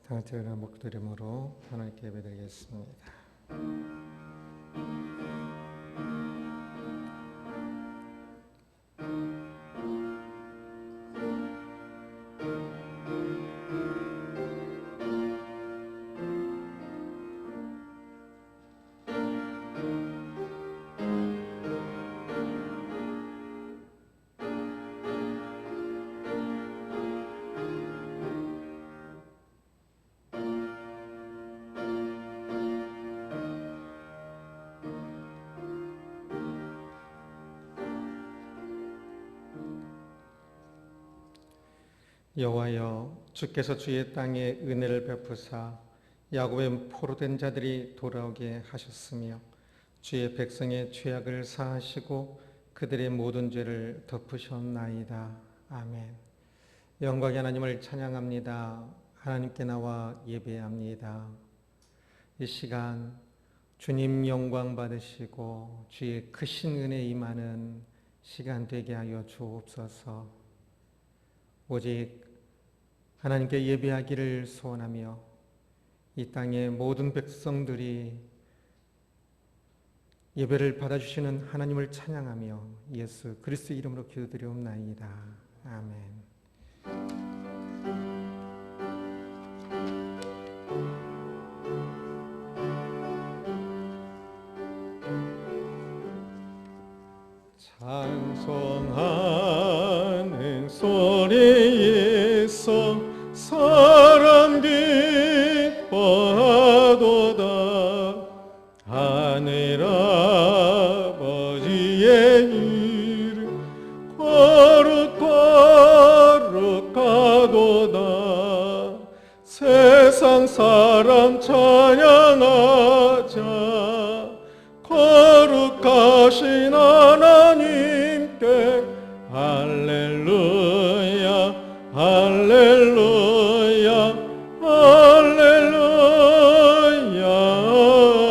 다 같이 목드림으로 하나님께 예배드리겠습니다. 여호와여, 주께서 주의 땅에 은혜를 베푸사 야곱의 포로된 자들이 돌아오게 하셨으며 주의 백성의 죄악을 사하시고 그들의 모든 죄를 덮으셨나이다. 아멘. 영광의 하나님을 찬양합니다. 하나님께 나와 예배합니다. 이 시간 주님 영광 받으시고 주의 크신 은혜 임하는 시간 되게 하여 주옵소서. 오직 하나님께 예배하기를 소원하며 이 땅의 모든 백성들이 예배를 받아주시는 하나님을 찬양하며 예수 그리스도 이름으로 기도드리옵나이다. 아멘. 찬송하는 소리에서 사람 기뻐하도다. 하늘 아버지의 이름 거룩거룩하도다. 세상 사람 찬양하자. 거룩하신 하나님께 할렐루야 할렐루야 할렐루야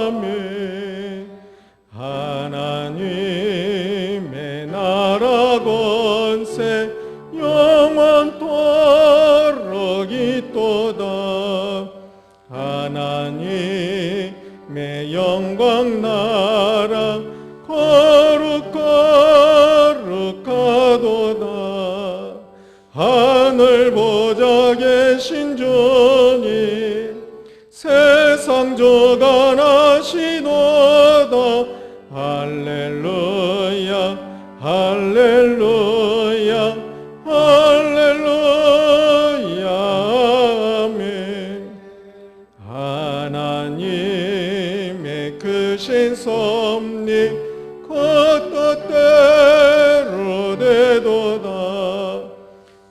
아멘. 하나님의 나라 권세 영원토록 있도다. 하나님의 영광 나라 거룩거룩하도다. 하늘 보좌 계신 주님 세상 주관하시도다. 할렐루야 할렐루야 할렐루야 아멘. 하나님의 크신 섭리 그 뜻대로 되도다.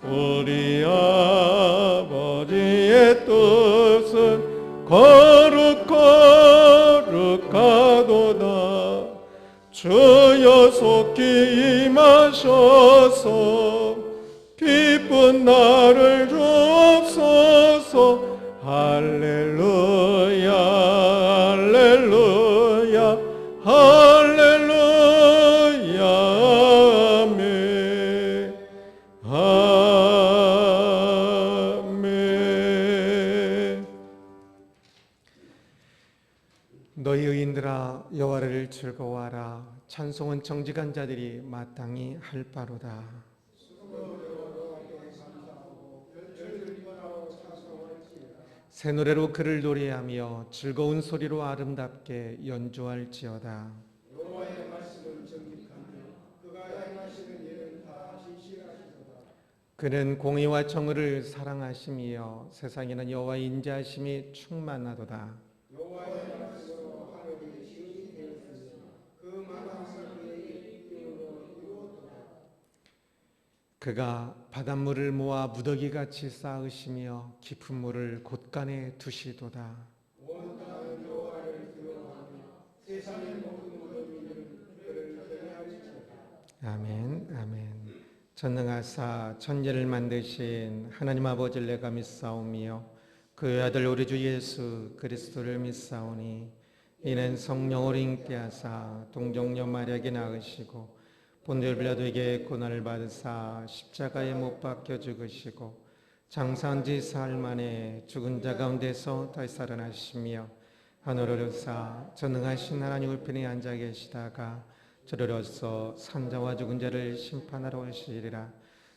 우리 아버지의 뜻은 거룩거룩하도다. 주여 속히 임하셔서 기쁜 날을 주옵소서. 할렐루야 할렐루야 할렐루야 아멘 아멘. 너희 의인들아 여호와를 즐거워하라. 찬송은 정직한 자들이 마땅히 할 바로다. 새 노래로 그를 노래하며 즐거운 소리로 아름답게 연주할지어다. 여호와의 말씀은 정직하며 그가 행하시는 일은 다 신실하시도다. 그는 공의와 정의를 사랑하시며 세상에는 여호와의 인자하심이 충만하도다. 여호와의 말씀으로 하늘이 시온이 되었으며 그 만왕을 그의 입으로 이루었도다. 그가 바닷물을 모아 무더기같이 쌓으시며 깊은 물을 곳간에 두시도다. 온 땅은 여호와를 두려워하며 세상의 모든 무덤이는 그를 경외할지어다. 아멘 아멘. 전능하사 천지를 만드신 하나님 아버지를 내가 믿사오며 그의 아들 우리 주 예수 그리스도를 믿사오니 이는 성령으로 잉태하사 동정녀 마리아에게 낳으시고 본디오 빌라도에게 고난을 받으사 십자가에 못 박혀 죽으시고 장사한 지 사흘 만에 죽은 자 가운데서 다시 살아나시며 하늘을 으사 전능하신 하나님 우편에 앉아 계시다가 저리로서 산자와 죽은 자를 심판하러 오시리라.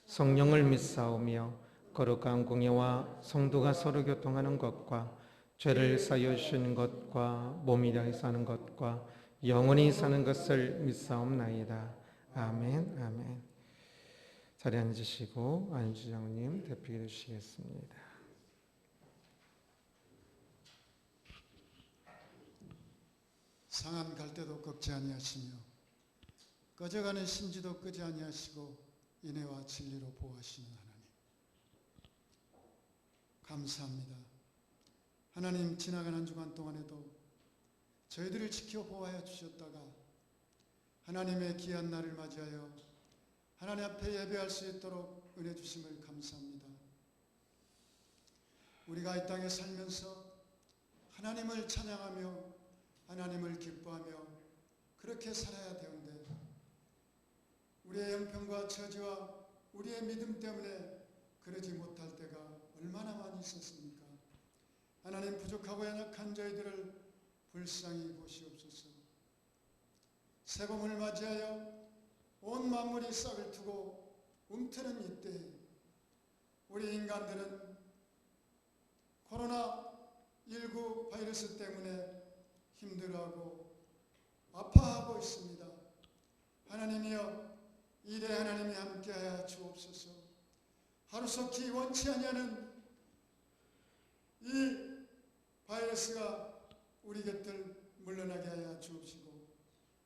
성령을 믿사오며 거룩한 공예와 성도가 서로 교통하는 것과 죄를 사여 주시는 것과 몸이 다해 사는 것과 영원히 사는 것을 믿사옵나이다. 아멘. 아멘. 자리에 앉으시고 안주장님 대표기도 주시겠습니다. 상한 갈대도 꺾지 아니하시며 꺼져가는 신지도 끄지 아니하시고 인애와 진리로 보호하시는 하나님, 감사합니다. 하나님, 지나가는 한 주간 동안에도 저희들을 지켜 보호하여 주셨다가 하나님의 귀한 날을 맞이하여 하나님 앞에 예배할 수 있도록 은혜 주심을 감사합니다. 우리가 이 땅에 살면서 하나님을 찬양하며 하나님을 기뻐하며 그렇게 살아야 되는데 우리의 형편과 처지와 우리의 믿음 때문에 그러지 못할 때가 얼마나 많이 있었습니까? 하나님, 부족하고 연약한 저희들을 불쌍히 보시옵소서. 새봄을 맞이하여 온 만물이 싹을 트고 움트는 이때 우리 인간들은 코로나19 바이러스 때문에 힘들어하고 아파하고 있습니다. 하나님이여, 이래 하나님이 함께하여 주옵소서. 하루속히 원치 아니하는 이 바이러스가 우리 곁을 물러나게 하여 주옵시고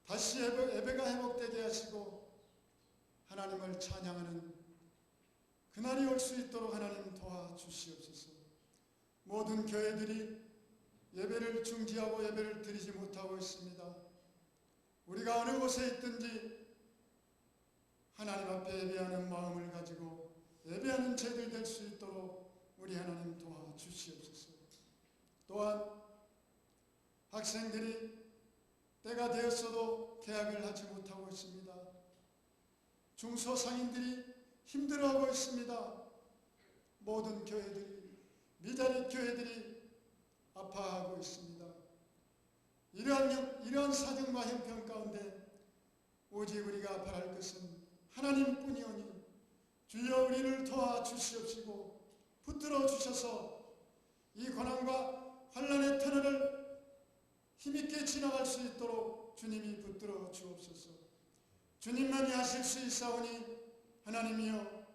다시 예배가 회복되게 하시고 하나님을 찬양하는 그날이 올 수 있도록 하나님 도와주시옵소서. 모든 교회들이 예배를 중지하고 예배를 드리지 못하고 있습니다. 우리가 어느 곳에 있든지 하나님 앞에 예배하는 마음을 가지고 예배하는 제들 될 수 있도록 우리 하나님 도와주시옵소서. 또한 학생들이 때가 되었어도 개학을 하지 못하고 있습니다. 중소상인들이 힘들어하고 있습니다. 모든 교회들이, 미자립 교회들이 아파하고 있습니다. 이러한 사정과 형편 가운데 오직 우리가 바랄 것은 하나님뿐이오니 주여 우리를 도와주시옵시고 붙들어 주셔서 이 고난과 환난의 터널을 힘있게 지나갈 수 있도록 주님이 붙들어 주옵소서. 주님만이 하실 수 있사오니 하나님이여,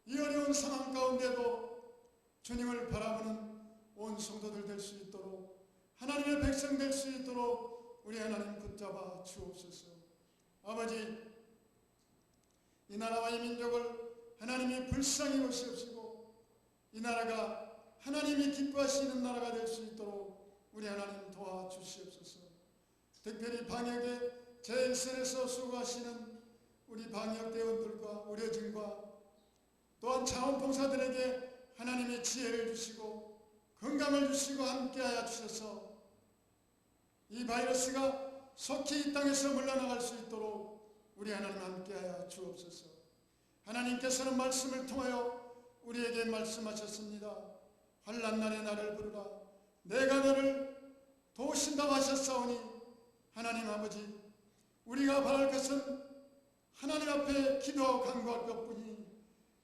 이 어려운 상황 가운데도 주님을 바라보는 온 성도들 될 수 있도록, 하나님의 백성 될 수 있도록 우리 하나님 붙잡아 주옵소서. 아버지, 이 나라와 이 민족을 하나님이 불쌍히 보시옵시고 이 나라가 하나님이 기뻐하시는 나라가 될 수 있도록 우리 하나님 도와주시옵소서. 특별히 방역에 제1선에서 수고하시는 우리 방역대원들과 의료진과 또한 자원봉사들에게 하나님의 지혜를 주시고 건강을 주시고 함께하여 주셔서 이 바이러스가 속히 이 땅에서 물러나갈 수 있도록 우리 하나님 함께하여 주옵소서. 하나님께서는 말씀을 통하여 우리에게 말씀하셨습니다. 환난날에 나를 부르라 내가 너를 도우신다고 하셨사오니 하나님 아버지, 우리가 바랄 것은 하나님 앞에 기도하고 간구할 것뿐이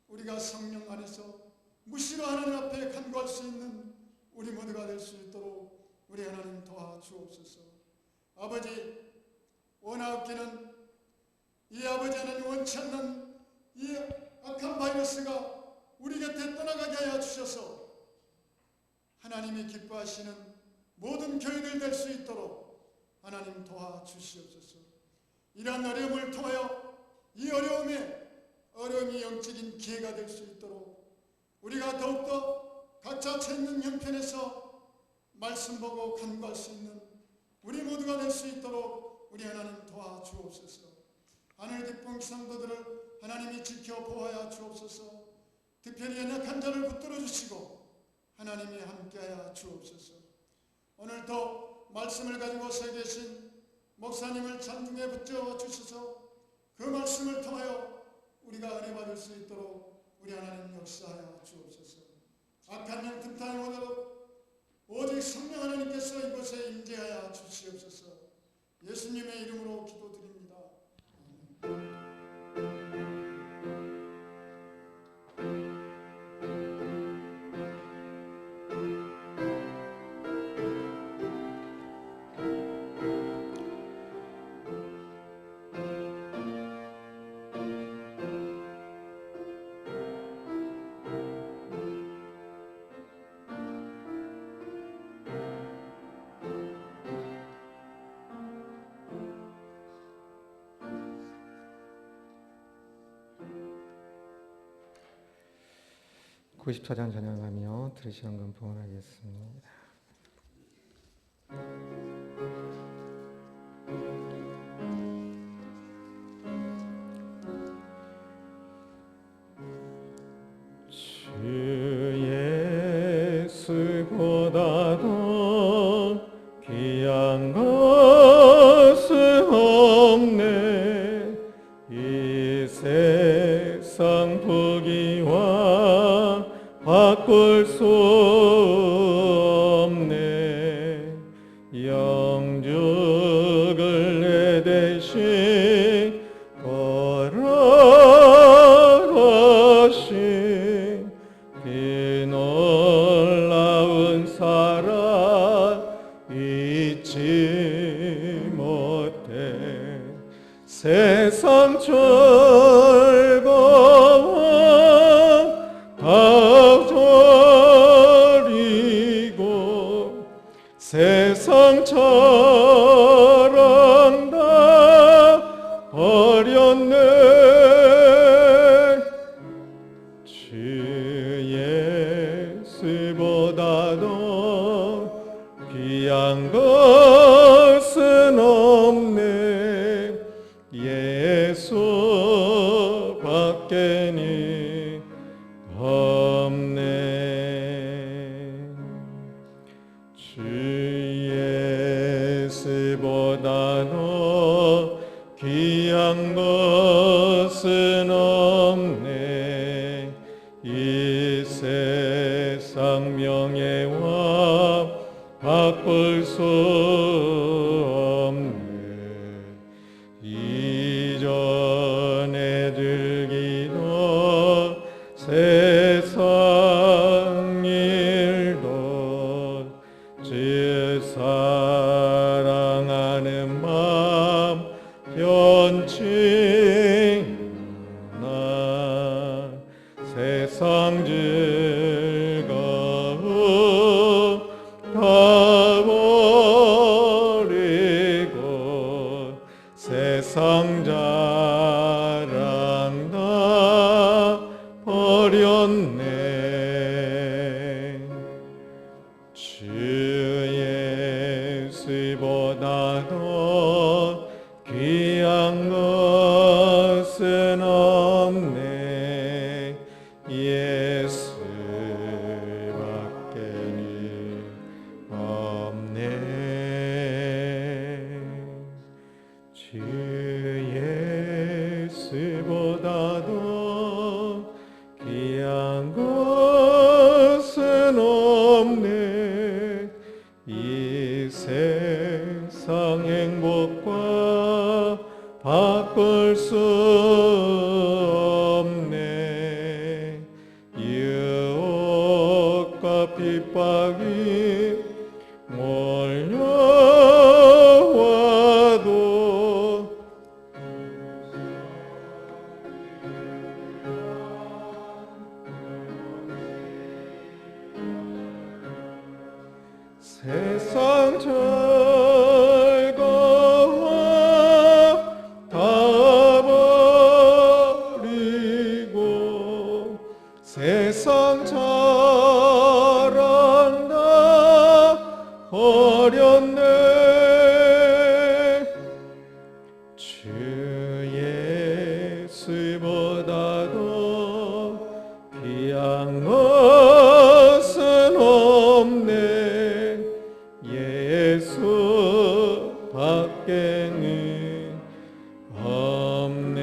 우리가 성령 안에서 무시로 하나님 앞에 간구할 수 있는 우리 모두가 될 수 있도록 우리 하나님 도와주옵소서. 아버지, 원하옵기는 이 아버지 하나님 원치 않는 이 악한 바이러스가 우리 곁에 떠나가게 하여 주셔서 하나님이 기뻐하시는 모든 교회들 될 수 있도록 하나님 도와주시옵소서. 이러한 어려움을 통하여 이 어려움이 영적인 기회가 될 수 있도록 우리가 더욱더 각자 처해 있는 형편에서 말씀 보고 간구할 수 있는 우리 모두가 될 수 있도록 우리 하나님 도와주옵소서. 하늘 깊은 기상도들을 하나님이 지켜 보호하여 주옵소서. 특별히 연약한 자를 붙들어 주시고 하나님이 함께하여 주옵소서. 오늘도 말씀을 가지고 서 계신 목사님을 잔중에 붙여 주셔서 그 말씀을 통하여 우리가 은혜 받을 수 있도록 우리 하나님 역사하여 주옵소서. 악한 영 틈타임 오도록 오직 성령 하나님께서 이곳에 임재하여 주시옵소서. 예수님의 이름으로 기도드립니다. (94장) 찬양하며 들으시는 건 봉헌하겠습니다. 주 예수보다도 귀한 것은 없네. 이 세상 부귀와 바꿀 수 없네. 영죽을 내 대신 걸어가신 그 놀라운 사랑 잊지 못해. 세상 즐거움 다 버리고 세상 자랑 다 버렸네. 주 예수보다도 귀한 것은 없네. 예수 밖에는 없네. 주 예수보다도 귀한 것은 없네. 이 세상 명예와 바꿀 수 없네. 이전에 즐기던 세상 일도 주 사랑하는 마음 변치 않아. 세상 즐거움 다 버리고 세상 자랑 다 버렸네. 주 예수보다도 귀한 것은 없네. 예수 밖에는 없네. 주 예수보다도 귀한 것은 없네. 이 세상 행복과 바꿀 수 없네. 유혹과 핍박이 몰려와도 세상 즐거움 다 버리고 세상 자랑 다 버렸네. 주 예수보다도 귀한 것은 없네. 예수 밖에는 없네.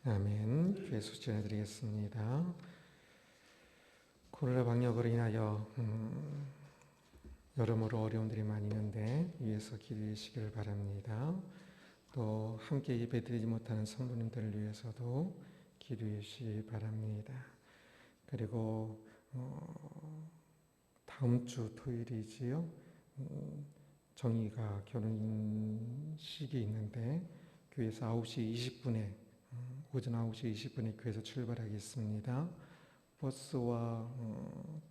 아멘. 교회 소진해드리겠습니다. 코로나 방역으로 인하여 여러모로 어려움들이 많이 있는데 위에서 기도해 주시기를 바랍니다. 또 함께 예배드리지 못하는 성도님들을 위해서도 기도해 주시기 바랍니다. 그리고 다음 주 토요일이지요. 정희가 결혼식이 있는데 교회에서 9시 20분에 오전 9시 20분에 교회에서 출발하겠습니다. 버스와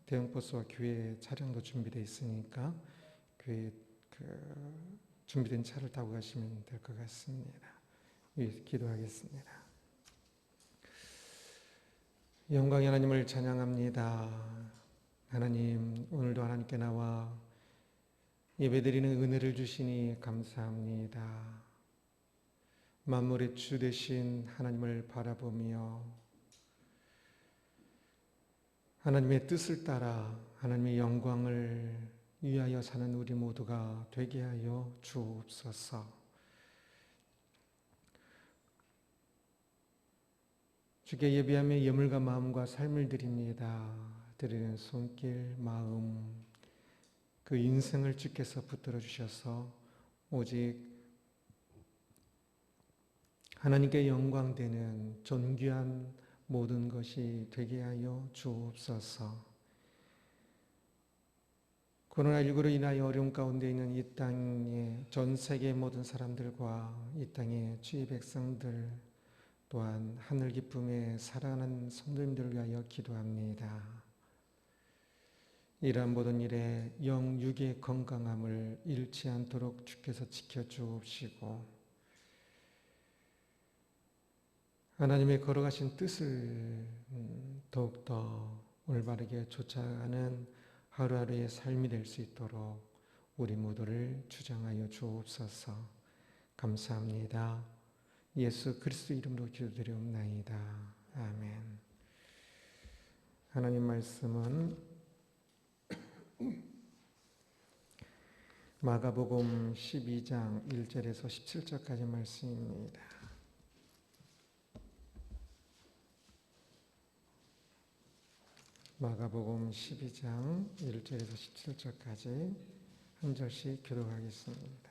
대형 버스와 교회 차량도 준비되어 있으니까 교회 준비된 차를 타고 가시면 될 것 같습니다. 위에서 기도하겠습니다. 영광의 하나님을 찬양합니다. 하나님, 오늘도 하나님께 나와 예배드리는 은혜를 주시니 감사합니다. 만물의 주 되신 하나님을 바라보며 하나님의 뜻을 따라 하나님의 영광을 위하여 사는 우리 모두가 되게 하여 주옵소서. 주께 예배하며 예물과 마음과 삶을 드립니다. 드리는 손길, 마음, 그 인생을 주께서 붙들어 주셔서 오직 하나님께 영광되는 존귀한 모든 것이 되게 하여 주옵소서. 코로나19로 인하여 어려움 가운데 있는 이 땅의 전 세계의 모든 사람들과 이 땅의 주의 백성들 또한 하늘 기쁨에 살아가는 성도님들을 위하여 기도합니다. 이러한 모든 일에 영육의 건강함을 잃지 않도록 주께서 지켜주옵시고 하나님의 걸어가신 뜻을 더욱더 올바르게 쫓아가는 하루하루의 삶이 될 수 있도록 우리 모두를 주장하여 주옵소서. 감사합니다. 예수 그리스도 이름으로 기도드리옵나이다. 아멘. 하나님 말씀은 마가복음 12장 1절에서 17절까지 말씀입니다. 마가복음 12장 1절에서 17절까지 한 절씩 교독하겠습니다.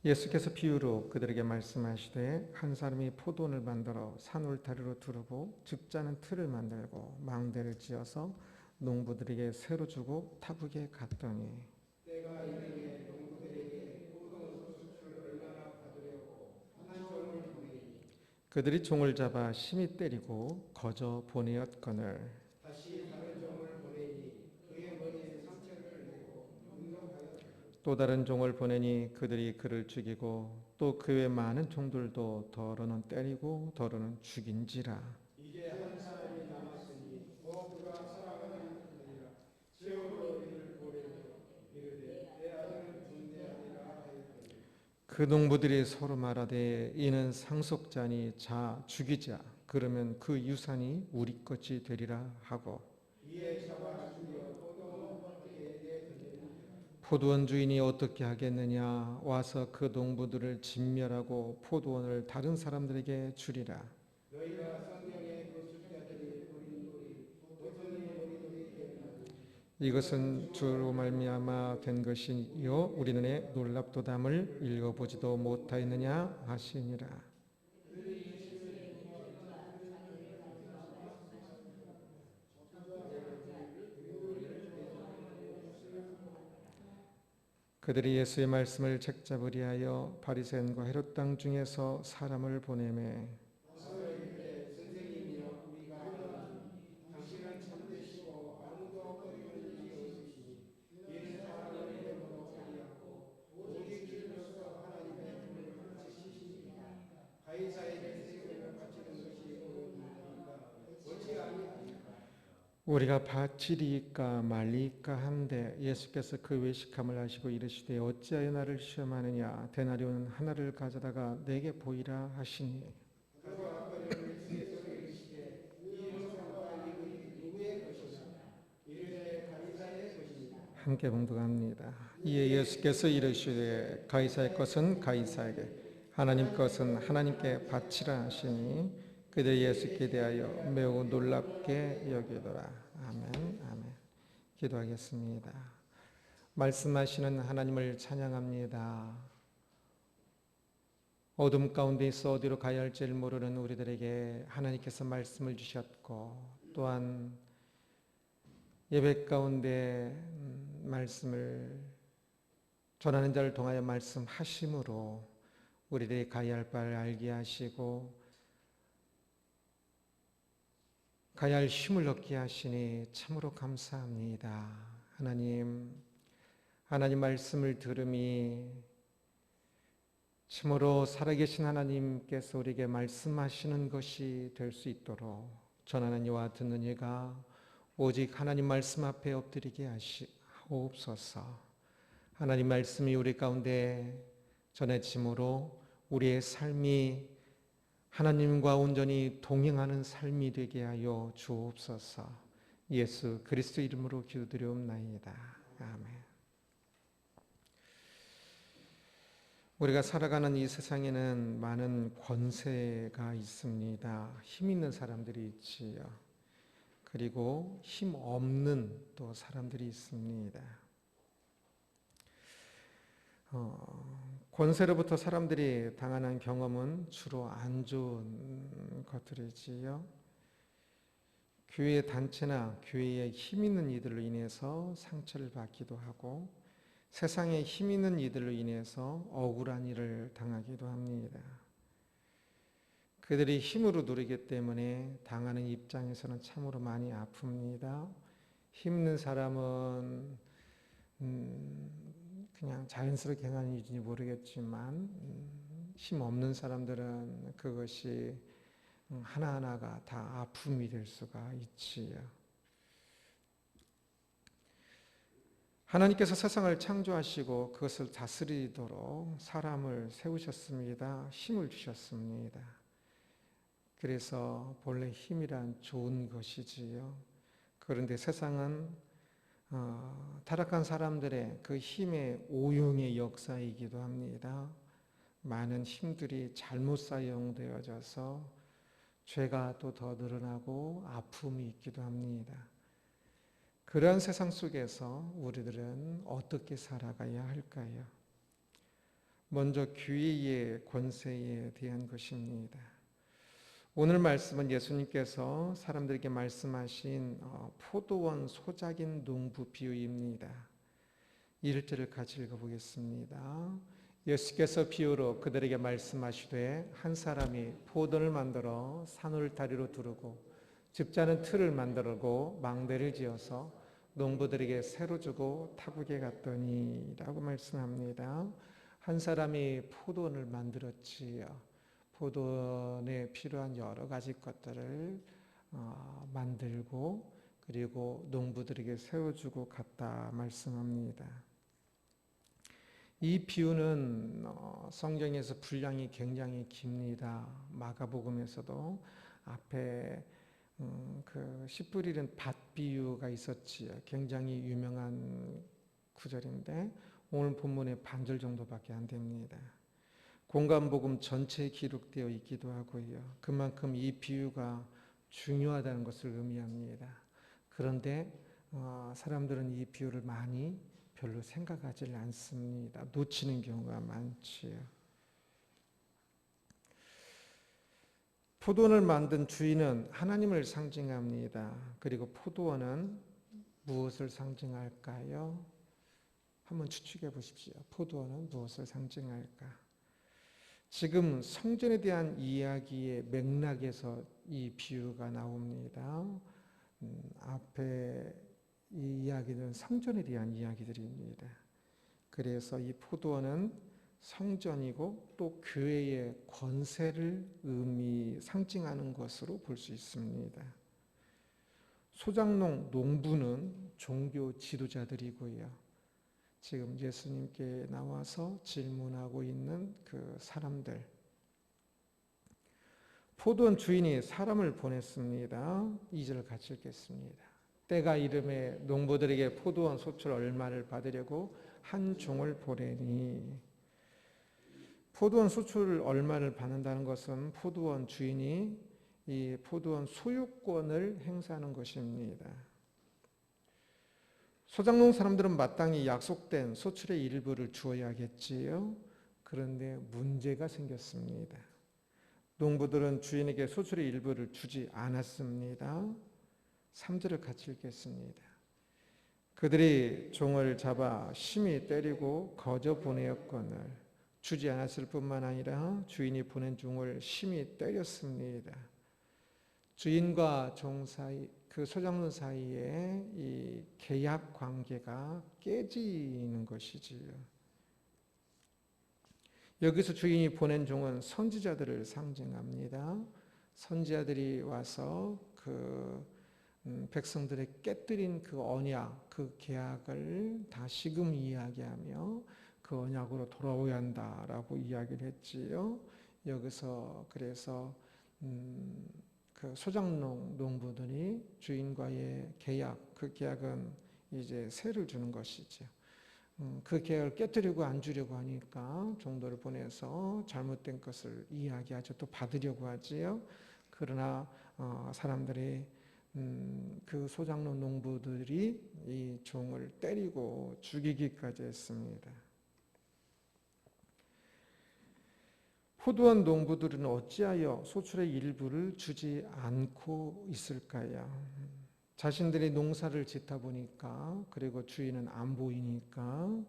예수께서 비유로 그들에게 말씀하시되 한 사람이 포도원을 만들어 산 울타리로 두르고 죽자는 틀을 만들고 망대를 지어서 농부들에게 새로 주고 타국에 갔더니 때가 이르매 농부들에게 포도원 수출을 얼마나 받으려고 한 종을 보내니 그들이 종을 잡아 심히 때리고 거저 보내었거늘 다시 다른 종을 보내니 그의 머리에 상처를 내고 운동하였더니 또 다른 종을 보내니 그들이 그를 죽이고 또 그 외 많은 종들도 더러는 때리고 더러는 죽인지라. 이제 한 사람이 남았으니 곧 그가 살아가는 아니라 지옥으로 이를 보내며 이르되 내 아들은 존대하리라 하였더니 그 농부들이 서로 말하되 이는 상속자니 자 죽이자 그러면 그 유산이 우리 것이 되리라 하고 이에 잡아 죽여 포도원 밖에 내던지니라. 포도원 주인이 어떻게 하겠느냐 와서 그 농부들을 진멸하고 포도원을 다른 사람들에게 주리라. 너희가 성경의 그 숫자들이 어린돌이 어쩌니 어린돌이 되었나니 이것은 주로 말미암아 된 것이요 우리는 의 놀랍도담을 읽어보지도 못하였느냐 하시니라. 그들이 예수의 말씀을 책잡으리 하여 바리새인과 헤롯 땅 중에서 사람을 보내매 와서 이르되 선생님이여 우리가 아노니 당신은 참되시고 아무도 거리는 일이 없으시니 이는 사람의 이름으로 아니하고 오직 길로서 하나님의 분을 가르치시니라. 가이사에게 세금을 바치는 것이 옳으니까 옳지 아니하니까 우리가 바치리이까 말리이까 한데 예수께서 그 외식함을 하시고 이르시되 어찌하여 나를 시험하느냐 데나리온 하나를 가져다가 내게 보이라 하시니 가져왔거늘 주께서 이르시되 이 영상과 이 글이 누구의 것이냐 이르되 가이사의 것이니라. 함께 봉독합니다. 이에 예수께서 이르시되 가이사의 것은 가이사에게 하나님 것은 하나님께 바치라 하시니 그들 예수께 대하여 매우 놀랍게 여기더라. 아멘. 아멘. 기도하겠습니다. 말씀하시는 하나님을 찬양합니다. 어둠 가운데 있어 어디로 가야 할지를 모르는 우리들에게 하나님께서 말씀을 주셨고, 또한 예배 가운데 말씀을 전하는 자를 통하여 말씀하심으로 우리들이 가야 할 바를 알게 하시고 가야 할 힘을 얻게 하시니 참으로 감사합니다. 하나님 말씀을 들음이 참으로 살아계신 하나님께서 우리에게 말씀하시는 것이 될 수 있도록 전하는 이와 듣는 이가 오직 하나님 말씀 앞에 엎드리게 하옵소서. 하나님 말씀이 우리 가운데 전해짐으로 우리의 삶이 하나님과 온전히 동행하는 삶이 되게 하여 주옵소서. 예수 그리스도 이름으로 기도드리옵나이다. 아멘. 우리가 살아가는 이 세상에는 많은 권세가 있습니다. 힘 있는 사람들이 있지요. 그리고 힘 없는 또 사람들이 있습니다. 권세로부터 사람들이 당하는 경험은 주로 안 좋은 것들이지요. 교회 단체나 교회에 힘 있는 이들로 인해서 상처를 받기도 하고, 세상에 힘 있는 이들로 인해서 억울한 일을 당하기도 합니다. 그들이 힘으로 누리기 때문에 당하는 입장에서는 참으로 많이 아픕니다. 힘 있는 사람은 그냥 자연스럽게 행하는 일인지 모르겠지만 힘 없는 사람들은 그것이 하나하나가 다 아픔이 될 수가 있지요. 하나님께서 세상을 창조하시고 그것을 다스리도록 사람을 세우셨습니다. 힘을 주셨습니다. 그래서 본래 힘이란 좋은 것이지요. 그런데 세상은 타락한 사람들의 그 힘의 오용의 역사이기도 합니다. 많은 힘들이 잘못 사용되어져서 죄가 또 더 늘어나고 아픔이 있기도 합니다. 그러한 세상 속에서 우리들은 어떻게 살아가야 할까요? 먼저 교회의 권세에 대한 것입니다. 오늘 말씀은 예수님께서 사람들에게 말씀하신 포도원 소작인 농부 비유입니다. 1절을 같이 읽어보겠습니다. 예수께서 비유로 그들에게 말씀하시되 한 사람이 포도를 만들어 산울다리로 두르고 집자는 틀을 만들고 망대를 지어서 농부들에게 새로 주고 타국에 갔더니 라고 말씀합니다. 한 사람이 포도원을 만들었지요. 포도원에 필요한 여러 가지 것들을 만들고 그리고 농부들에게 세워주고 갔다 말씀합니다. 이 비유는 성경에서 분량이 굉장히 깁니다. 마가복음에서도 앞에 그 씨 뿌리는 밭 비유가 있었지요. 굉장히 유명한 구절인데 오늘 본문의 반절 정도밖에 안 됩니다. 공간복음 전체에 기록되어 있기도 하고요. 그만큼 이 비유가 중요하다는 것을 의미합니다. 그런데 사람들은 이 비유를 많이 별로 생각하지 않습니다. 놓치는 경우가 많지요. 포도원을 만든 주인은 하나님을 상징합니다. 그리고 포도원은 무엇을 상징할까요? 한번 추측해 보십시오. 포도원은 무엇을 상징할까? 지금 성전에 대한 이야기의 맥락에서 이 비유가 나옵니다. 앞에 이 이야기는 성전에 대한 이야기들입니다. 그래서 이 포도원은 성전이고 또 교회의 권세를 상징하는 것으로 볼 수 있습니다. 소작농, 농부는 종교 지도자들이고요. 지금 예수님께 나와서 질문하고 있는 그 사람들. 포도원 주인이 사람을 보냈습니다. 2절 같이 읽겠습니다. 때가 이름에 농부들에게 포도원 소출 얼마를 받으려고 한 종을 보내니 포도원 수출 얼마를 받는다는 것은 포도원 주인이 이 포도원 소유권을 행사하는 것입니다. 소작농 사람들은 마땅히 약속된 소출의 일부를 주어야겠지요. 그런데 문제가 생겼습니다. 농부들은 주인에게 소출의 일부를 주지 않았습니다. 3절을 같이 읽겠습니다. 그들이 종을 잡아 심히 때리고 거저 보내었거늘 주지 않았을 뿐만 아니라 주인이 보낸 종을 심히 때렸습니다. 주인과 종 사이, 그 소작농 사이에 이 계약 관계가 깨지는 것이지요. 여기서 주인이 보낸 종은 선지자들을 상징합니다. 선지자들이 와서 그 백성들의 깨뜨린 그 언약, 그 계약을 다시금 이야기하며 그 언약으로 돌아오야 한다라고 이야기를 했지요. 여기서 그래서 그 소작농 농부들이 주인과의 계약, 그 계약은 이제 세를 주는 것이죠. 그 계약을 깨뜨리고 안 주려고 하니까 종들을 보내서 잘못된 것을 이야기하죠. 또 받으려고 하지요. 그러나 사람들이 그 소작농 농부들이 이 종을 때리고 죽이기까지 했습니다. 포도원 농부들은 어찌하여 소출의 일부를 주지 않고 있을까요? 자신들이 농사를 짓다 보니까, 그리고 주인은 안 보이니까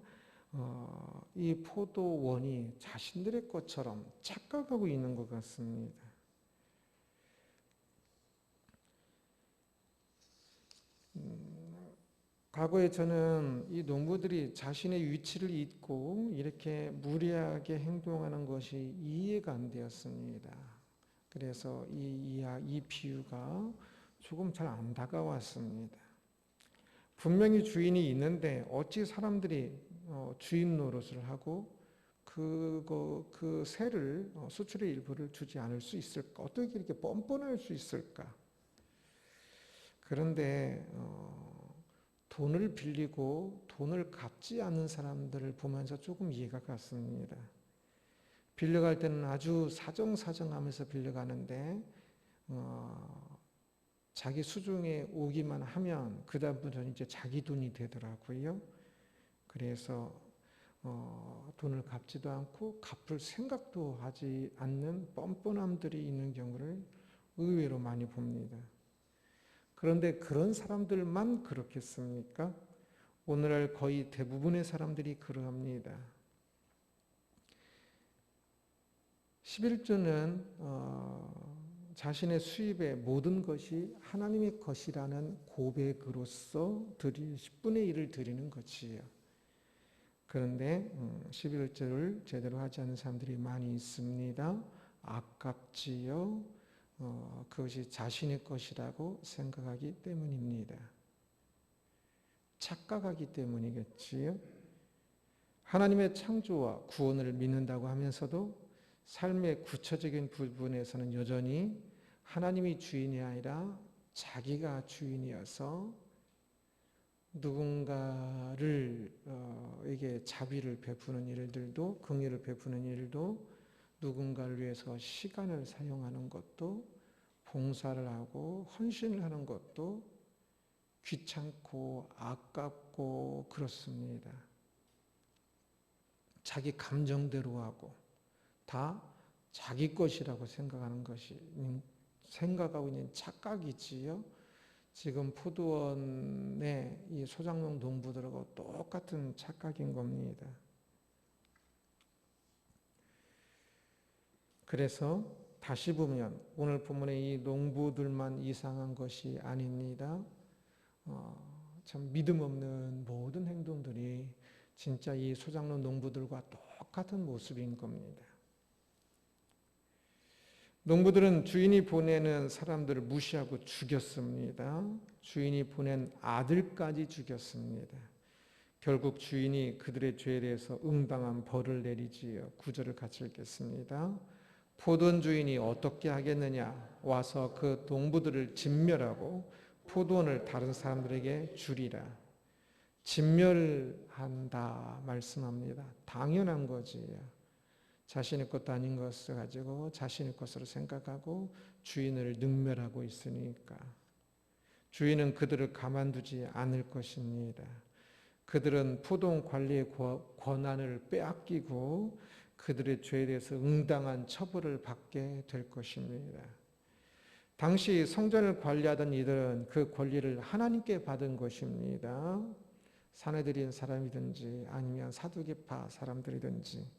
이 포도원이 자신들의 것처럼 착각하고 있는 것 같습니다. 과거에 저는 이 농부들이 자신의 위치를 잊고 이렇게 무리하게 행동하는 것이 이해가 안 되었습니다. 그래서 이 비유가 조금 잘 안 다가왔습니다. 분명히 주인이 있는데 어찌 사람들이 주인 노릇을 하고 그 세를 수출의 일부를 주지 않을 수 있을까? 어떻게 이렇게 뻔뻔할 수 있을까? 그런데 돈을 빌리고 돈을 갚지 않는 사람들을 보면서 조금 이해가 갔습니다. 빌려갈 때는 아주 사정사정하면서 빌려가는데 자기 수중에 오기만 하면 그 다음부터는 이제 자기 돈이 되더라고요. 그래서 돈을 갚지도 않고 갚을 생각도 하지 않는 뻔뻔함들이 있는 경우를 의외로 많이 봅니다. 그런데 그런 사람들만 그렇겠습니까? 오늘날 거의 대부분의 사람들이 그러합니다. 11조는 자신의 수입의 모든 것이 하나님의 것이라는 고백으로서 10분의 1을 드리는 것이에요. 그런데 11조를 제대로 하지 않는 사람들이 많이 있습니다. 아깝지요. 그것이 자신의 것이라고 생각하기 때문입니다. 착각하기 때문이겠지요. 하나님의 창조와 구원을 믿는다고 하면서도 삶의 구체적인 부분에서는 여전히 하나님이 주인이 아니라 자기가 주인이어서 누군가를 에게 자비를 베푸는 일들도, 긍휼을 베푸는 일도, 누군가를 위해서 시간을 사용하는 것도, 봉사를 하고 헌신을 하는 것도 귀찮고 아깝고 그렇습니다. 자기 감정대로 하고 다 자기 것이라고 생각하고 있는 착각이지요. 지금 포도원의 이 소작농 농부들하고 똑같은 착각인 겁니다. 그래서 다시 보면 오늘 본문의 이 농부들만 이상한 것이 아닙니다. 참 믿음 없는 모든 행동들이 진짜 이 소작농 농부들과 똑같은 모습인 겁니다. 농부들은 주인이 보내는 사람들을 무시하고 죽였습니다. 주인이 보낸 아들까지 죽였습니다. 결국 주인이 그들의 죄에 대해서 응당한 벌을 내리지요. 9절을 같이 읽겠습니다. 포도원 주인이 어떻게 하겠느냐? 와서 그 농부들을 진멸하고 포도원을 다른 사람들에게 주리라. 진멸한다 말씀합니다. 당연한 거지요. 자신의 것도 아닌 것을 가지고 자신의 것으로 생각하고 주인을 능멸하고 있으니까 주인은 그들을 가만두지 않을 것입니다. 그들은 포동 관리의 권한을 빼앗기고 그들의 죄에 대해서 응당한 처벌을 받게 될 것입니다. 당시 성전을 관리하던 이들은 그 권리를 하나님께 받은 것입니다. 사내들인 사람이든지 아니면 사두개파 사람들이든지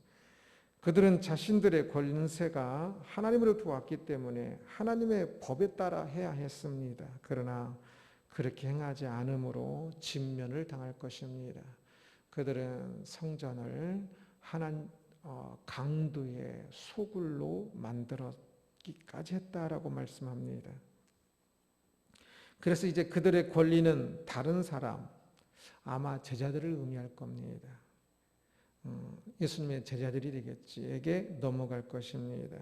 그들은 자신들의 권세가 하나님으로부터 왔기 때문에 하나님의 법에 따라 해야 했습니다. 그러나 그렇게 행하지 않으므로 진면을 당할 것입니다. 그들은 성전을 강도의 소굴로 만들었기까지 했다라고 말씀합니다. 그래서 이제 그들의 권리는 다른 사람, 아마 제자들을 의미할 겁니다. 예수님의 제자들이 되겠지에게 넘어갈 것입니다.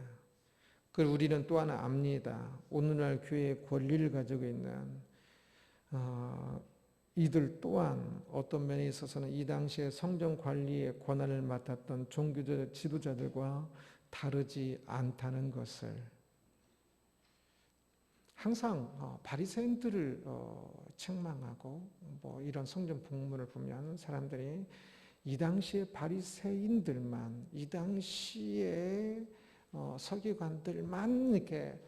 그리고 우리는 또 하나 압니다. 오늘날 교회의 권리를 가지고 있는 이들 또한 어떤 면에 있어서는 이 당시에 성전 관리의 권한을 맡았던 종교 지도자들과 다르지 않다는 것을 항상 바리새인들을 책망하고 이런 성전 복문을 보면 사람들이 이 당시에 바리새인들만 이 당시에 서기관들만 이렇게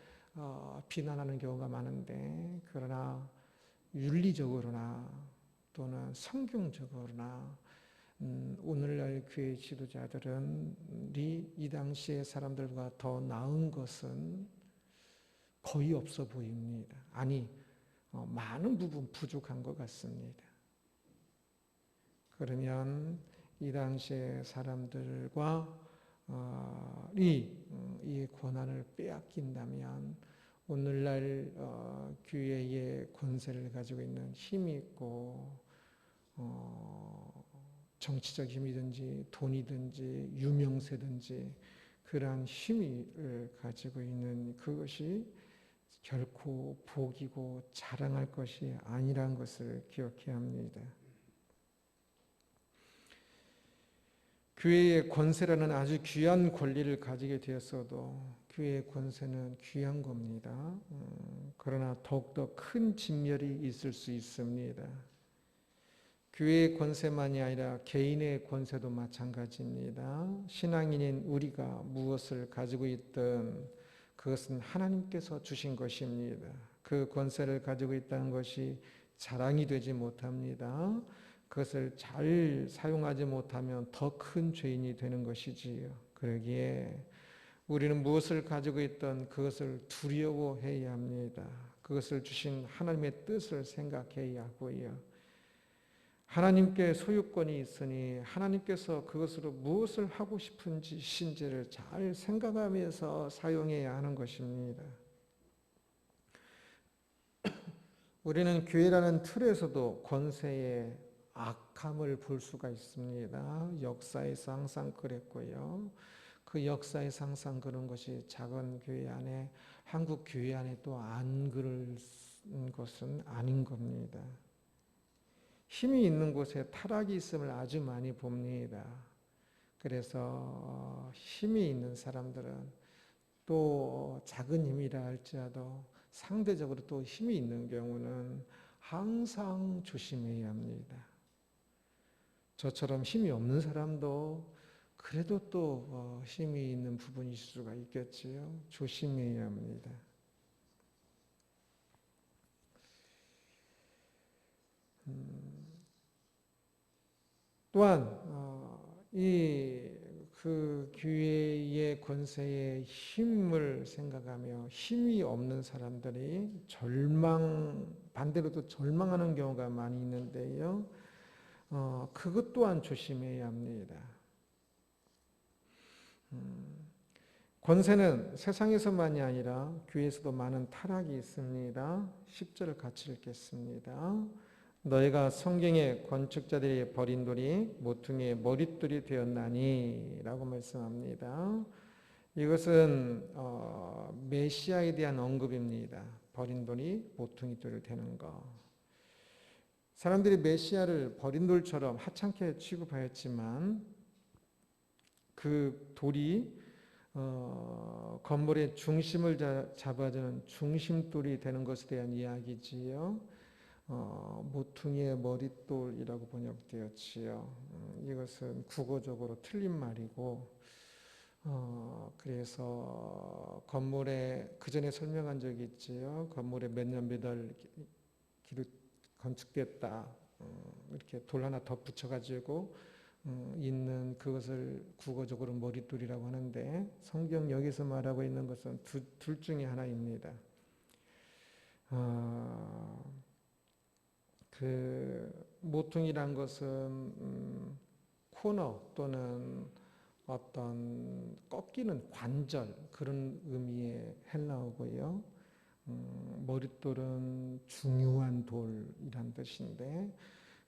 비난하는 경우가 많은데 그러나 윤리적으로나 또는 성경적으로나 오늘날 교회 지도자들이 이 당시의 사람들과 더 나은 것은 거의 없어 보입니다. 아니, 많은 부분 부족한 것 같습니다. 그러면 이 당시의 사람들과 이 권한을 빼앗긴다면 오늘날 교회의 권세를 가지고 있는 힘이 있고 정치적 힘이든지 돈이든지 유명세든지 그러한 힘을 가지고 있는 그것이 결코 복이고 자랑할 것이 아니라는 것을 기억해야 합니다. 교회의 권세라는 아주 귀한 권리를 가지게 되었어도 교회의 권세는 귀한 겁니다. 그러나 더욱더 큰 진멸이 있을 수 있습니다. 교회의 권세만이 아니라 개인의 권세도 마찬가지입니다. 신앙인인 우리가 무엇을 가지고 있든 그것은 하나님께서 주신 것입니다. 그 권세를 가지고 있다는 것이 자랑이 되지 못합니다. 그것을 잘 사용하지 못하면 더 큰 죄인이 되는 것이지요. 그러기에 우리는 무엇을 가지고 있든 그것을 두려워해야 합니다. 그것을 주신 하나님의 뜻을 생각해야 하고요. 하나님께 소유권이 있으니 하나님께서 그것으로 무엇을 하고 싶은지 신지를 잘 생각하면서 사용해야 하는 것입니다. 우리는 교회라는 틀에서도 권세의 악함을 볼 수가 있습니다. 역사에서 항상 그랬고요. 그 역사에서 항상 그런 것이 작은 교회 안에, 한국 교회 안에 또 안 그럴 것은 아닌 겁니다. 힘이 있는 곳에 타락이 있음을 아주 많이 봅니다. 그래서 힘이 있는 사람들은 또 작은 힘이라 할지라도 상대적으로 또 힘이 있는 경우는 항상 조심해야 합니다. 저처럼 힘이 없는 사람도 그래도 또 힘이 있는 부분이 있을 수가 있겠지요. 조심해야 합니다. 또한 그 교회의 권세의 힘을 생각하며 힘이 없는 사람들이 반대로도 절망하는 경우가 많이 있는데요. 그것 또한 조심해야 합니다. 권세는 세상에서만이 아니라 교회에서도 많은 타락이 있습니다. 10절을 같이 읽겠습니다. 너희가 성경의 건축자들이 버린 돌이 모퉁이의 머릿돌이 되었나니 라고 말씀합니다. 이것은 메시아에 대한 언급입니다. 버린 돌이 모퉁이돌이 되는 것. 사람들이 메시아를 버린 돌처럼 하찮게 취급하였지만 그 돌이 건물의 중심을 잡아주는 중심돌이 되는 것에 대한 이야기지요. 모퉁이의 머릿돌이라고 번역되었지요. 이것은 국어적으로 틀린 말이고, 그래서 건물에 그 전에 설명한 적이 있지요. 건물에 몇 년 몇 월 건축됐다. 이렇게 돌 하나 더 붙여가지고 있는 그것을 국어적으로 머릿돌이라고 하는데, 성경 여기서 말하고 있는 것은 둘 중에 하나입니다. 그 모퉁이란 것은 코너 또는 어떤 꺾이는 관절, 그런 의미의 헬라어고요. 머릿돌은 중요한 돌이란 뜻인데,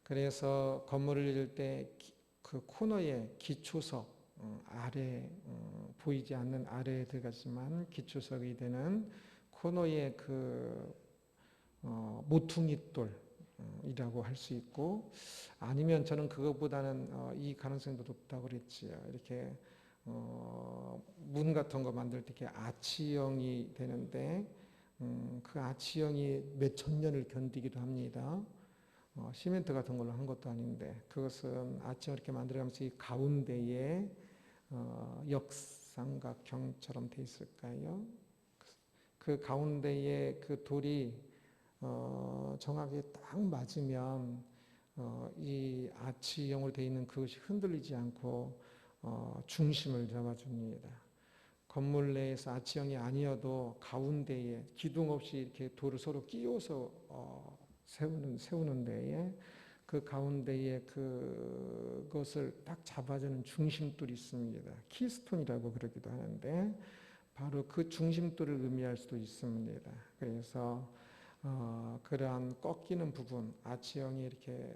그래서 건물을 지을 때 그 코너에 기초석, 아래 보이지 않는 아래에 들어가지만 기초석이 되는 코너에 그 모퉁이돌이라고 할 수 있고, 아니면 저는 그것보다는 이 가능성도 높다고 그랬지요. 이렇게 문 같은 거 만들 때 이렇게 아치형이 되는데, 그 아치형이 몇 천 년을 견디기도 합니다. 시멘트 같은 걸로 한 것도 아닌데, 그것은 아치형 이렇게 만들어가면서 이 가운데에 역삼각형처럼 돼 있을까요? 그 가운데에 그 돌이 정확하게 딱 맞으면 이 아치형으로 되어 있는 그것이 흔들리지 않고 중심을 잡아줍니다. 건물 내에서 아치형이 아니어도 가운데에 기둥 없이 이렇게 돌을 서로 끼워서 세우는 데에 그 가운데에 그것을 딱 잡아주는 중심돌이 있습니다. 키스톤이라고 그러기도 하는데, 바로 그 중심돌을 의미할 수도 있습니다. 그래서 그러한 꺾이는 부분, 아치형이 이렇게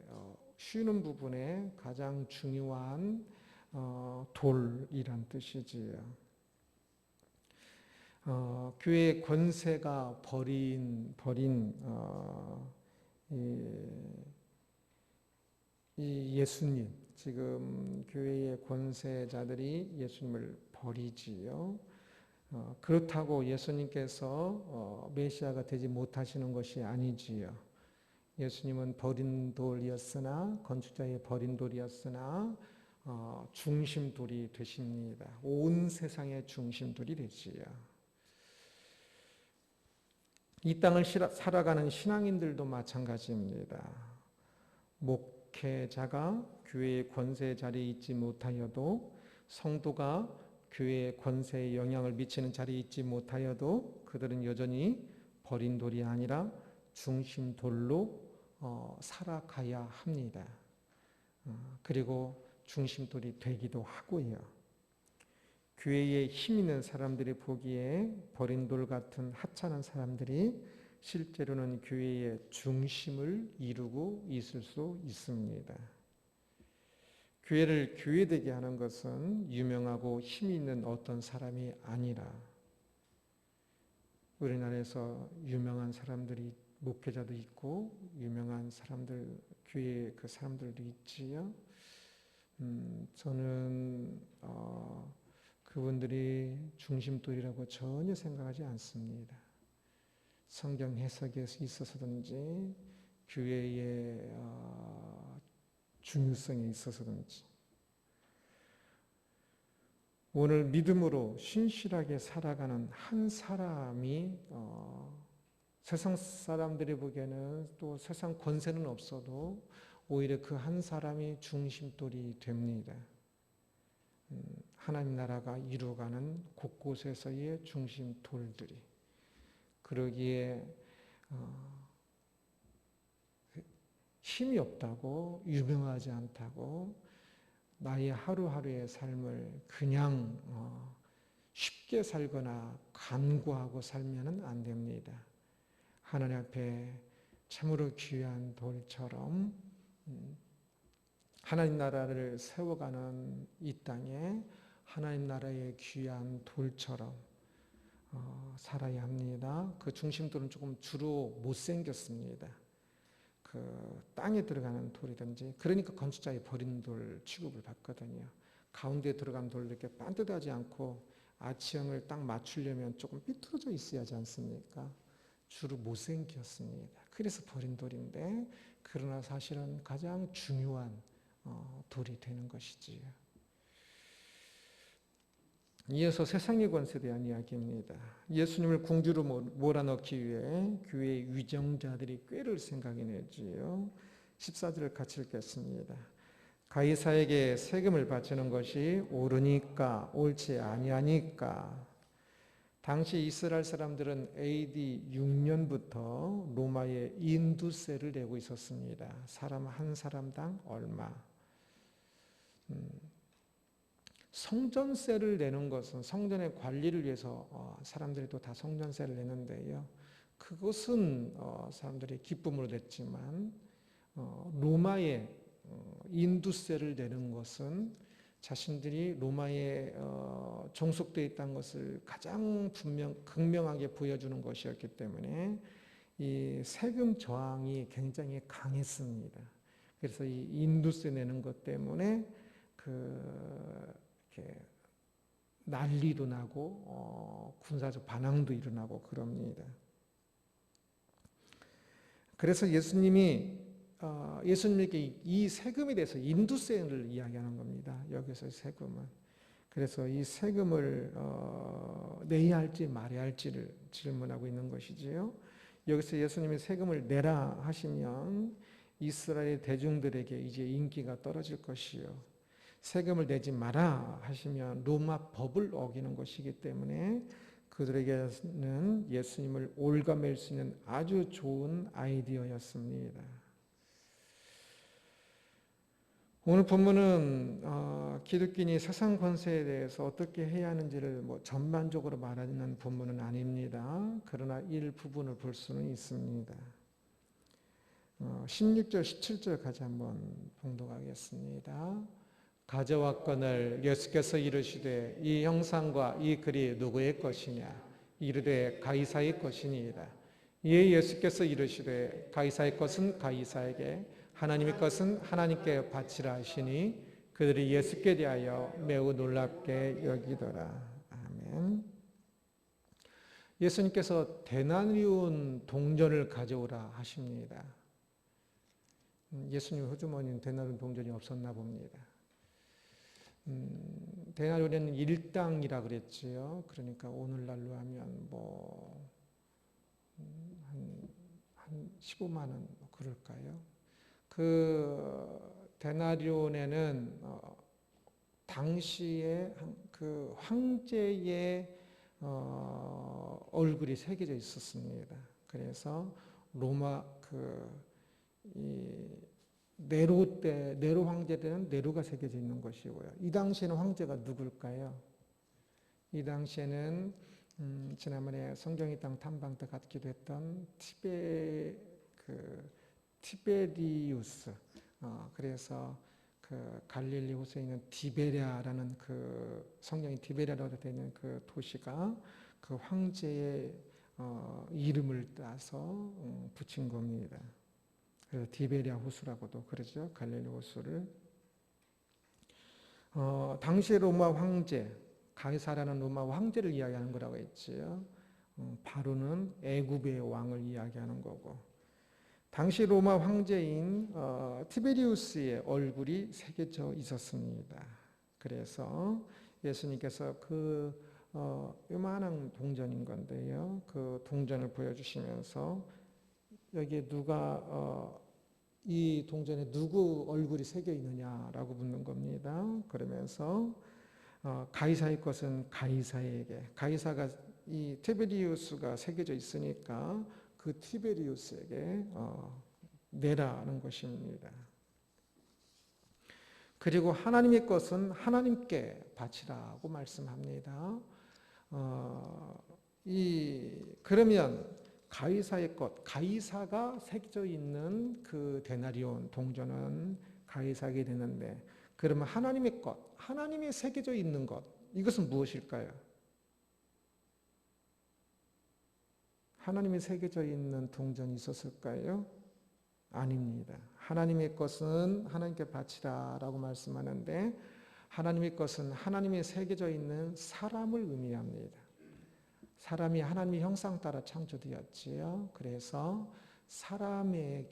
쉬는 부분에 가장 중요한 돌이란 뜻이지요. 교회의 권세가 버린 이 예수님, 지금 교회의 권세자들이 예수님을 버리지요. 그렇다고 예수님께서 메시아가 되지 못하시는 것이 아니지요. 예수님은 버린 돌이었으나, 건축자의 버린 돌이었으나 중심돌이 되십니다. 온 세상의 중심돌이 되지요. 이 땅을 살아가는 신앙인들도 마찬가지입니다. 목회자가 교회의 권세 자리에 있지 못하여도, 성도가 교회의 권세에 영향을 미치는 자리에 있지 못하여도 그들은 여전히 버린 돌이 아니라 중심돌로 살아가야 합니다. 그리고 중심돌이 되기도 하고요. 교회에 힘 있는 사람들이 보기에 버린 돌 같은 하찮은 사람들이 실제로는 교회의 중심을 이루고 있을 수 있습니다. 교회를 교회되게 하는 것은 유명하고 힘 있는 어떤 사람이 아니라, 우리나라에서 유명한 사람들이, 목회자도 있고 유명한 사람들, 교회 그 사람들도 있지요. 저는 그분들이 중심돌이라고 전혀 생각하지 않습니다. 성경 해석에 있어서든지 교회의 중요성에 있어서든지, 오늘 믿음으로 신실하게 살아가는 한 사람이 세상 사람들이 보기에는, 또 세상 권세는 없어도 오히려 그 한 사람이 중심돌이 됩니다. 하나님 나라가 이루어가는 곳곳에서의 중심돌들이. 그러기에 힘이 없다고, 유명하지 않다고 나의 하루하루의 삶을 그냥 쉽게 살거나 간구하고 살면 안 됩니다. 하나님 앞에 참으로 귀한 돌처럼 하나님 나라를 세워가는 이 땅에 하나님 나라의 귀한 돌처럼 살아야 합니다. 그 중심돌은 조금 주로 못생겼습니다. 그 땅에 들어가는 돌이든지, 그러니까 건축자의 버린 돌 취급을 받거든요. 가운데에 들어간 돌 이렇게 반듯하지 않고 아치형을 딱 맞추려면 조금 삐뚤어져 있어야 하지 않습니까? 주로 못생겼습니다. 그래서 버린 돌인데 그러나 사실은 가장 중요한 돌이 되는 것이지요. 이어서 세상의 권세에 대한 이야기입니다. 예수님을 궁지로 몰아넣기 위해 교회의 위정자들이 꾀를 생각해내지요. 14절을 같이 읽겠습니다. 가이사에게 세금을 바치는 것이 옳으니까 옳지 아니하니까. 당시 이스라엘 사람들은 AD 6년부터 로마에 인두세를 내고 있었습니다. 사람 한 사람당 얼마. 성전세를 내는 것은 성전의 관리를 위해서 사람들이 또 다 성전세를 내는데요. 그것은 사람들이 기쁨으로 냈지만 로마에 인두세를 내는 것은 자신들이 로마에 종속되어 있다는 것을 가장 극명하게 보여주는 것이었기 때문에 이 세금 저항이 굉장히 강했습니다. 그래서 이 인두세 내는 것 때문에 이렇게 난리도 나고 군사적 반항도 일어나고 그럽니다. 그래서 예수님에게 이 세금에 대해서 인두세를 이야기하는 겁니다. 여기서 세금은. 그래서 이 세금을 내야 할지 말아야 할지를 질문하고 있는 것이지요. 여기서 예수님이 세금을 내라 하시면 이스라엘 대중들에게 이제 인기가 떨어질 것이요. 세금을 내지 마라 하시면 로마 법을 어기는 것이기 때문에 그들에게는 예수님을 올가맬 수 있는 아주 좋은 아이디어였습니다. 오늘 본문은 기독교인이 세상 권세에 대해서 어떻게 해야 하는지를 전반적으로 말하는 본문은 아닙니다. 그러나 일부분을 볼 수는 있습니다. 16절, 17절 같이 한번 봉독하겠습니다. 가져왔거늘 예수께서 이르시되 이 형상과 이 글이 누구의 것이냐? 이르되 가이사의 것이니이다. 이에 예수께서 이르시되 가이사의 것은 가이사에게 하나님의 것은 하나님께 바치라 하시니 그들이 예수께 대하여 매우 놀랍게 여기더라. 아멘. 예수님께서 데나리온 동전을 가져오라 하십니다. 예수님 호주머니는 데나리온 동전이 없었나 봅니다. 데나리온은 일당이라 그랬지요. 그러니까 오늘날로 하면 한 15만 원 그럴까요? 그 데나리온에는 당시에 그 황제의 얼굴이 새겨져 있었습니다. 그래서 로마 네로 황제 때는 네로가 새겨져 있는 것이고요. 이 당시에는 황제가 누굴까요? 이 당시에는 지난번에 성경의 땅 탐방 때 같기도 했던 티베리우스. 그래서 그 갈릴리 호수에 있는 디베랴라는 그 성경이 디베랴라고 되어 있는 그 도시가 그 황제의 이름을 따서 붙인 겁니다. 그래서 디베랴 호수라고도 그러죠. 갈릴리 호수를. 당시 로마 황제, 가이사라는 로마 황제를 이야기하는 거라고 했지요. 바로는 애굽의 왕을 이야기하는 거고. 당시 로마 황제인 티베리우스의 얼굴이 새겨져 있었습니다. 그래서 예수님께서 요만한 동전인 건데요. 그 동전을 보여주시면서 여기에 이 동전에 누구 얼굴이 새겨 있느냐라고 묻는 겁니다. 그러면서 가이사의 것은 가이사에게, 가이사가 이 티베리우스가 새겨져 있으니까 그 티베리우스에게 내라는 것입니다. 그리고 하나님의 것은 하나님께 바치라고 말씀합니다. 그러면 가이사의 것, 가이사가 새겨져 있는 그 데나리온 동전은 가이사에게 되는데, 그러면 하나님의 것, 하나님이 새겨져 있는 것, 이것은 무엇일까요? 하나님이 새겨져 있는 동전이 있었을까요? 아닙니다. 하나님의 것은 하나님께 바치라라고 말씀하는데, 하나님의 것은 하나님의 새겨져 있는 사람을 의미합니다. 사람이 하나님의 형상 따라 창조되었지요. 그래서 사람이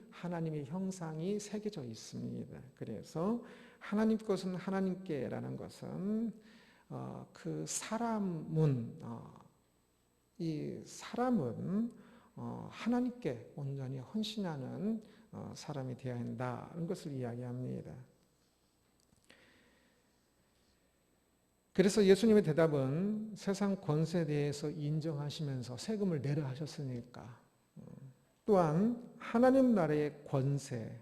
하나님의 형상이 새겨져 있습니다. 그래서 하나님 것은 하나님께라는 것은 그 사람은 이 사람은 하나님께 온전히 헌신하는 사람이 되어야 한다는 것을 이야기합니다. 그래서 예수님의 대답은 세상 권세에 대해서 인정하시면서 세금을 내라 하셨으니까, 또한 하나님 나라의 권세,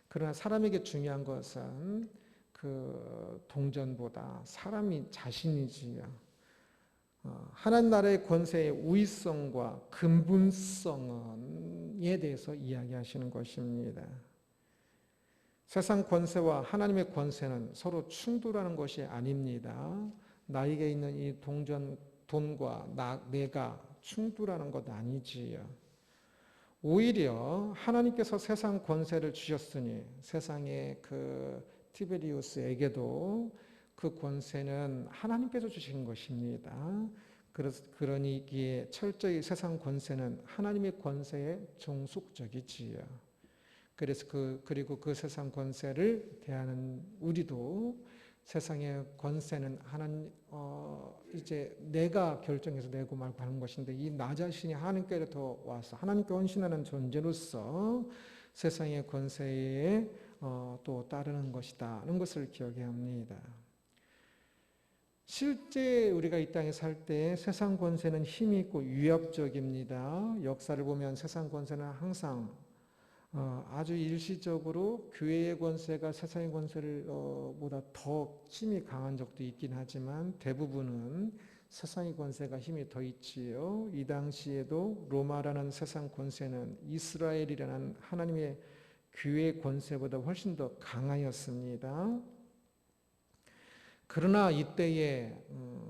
그러나 사람에게 중요한 것은 그 동전보다 사람이 자신이지요. 하나님 나라의 권세의 우위성과 근본성에 대해서 이야기하시는 것입니다. 세상 권세와 하나님의 권세는 서로 충돌하는 것이 아닙니다. 나에게 있는 이 돈과 내가 충돌하는 것 아니지요. 오히려 하나님께서 세상 권세를 주셨으니 세상의 그 티베리우스에게도 그 권세는 하나님께서 주신 것입니다. 그러니기에 철저히 세상 권세는 하나님의 권세에 종속적이지요. 그래서 그리고 그 세상 권세를 대하는 우리도 세상의 권세는 하나님 이제 내가 결정해서 내고 말고 하는 것인데 이 나 자신이 하나님께로 와서 하나님께 헌신하는 존재로서 세상의 권세에 또 따르는 것이다는 것을 기억해야 합니다. 실제 우리가 이 땅에 살 때 세상 권세는 힘이 있고 위협적입니다. 역사를 보면 세상 권세는 항상 아주 일시적으로 교회의 권세가 세상의 권세를 보다 더 힘이 강한 적도 있긴 하지만 대부분은 세상의 권세가 힘이 더 있지요. 이 당시에도 로마라는 세상 권세는 이스라엘이라는 하나님의 교회의 권세보다 훨씬 더 강하였습니다. 그러나 이때의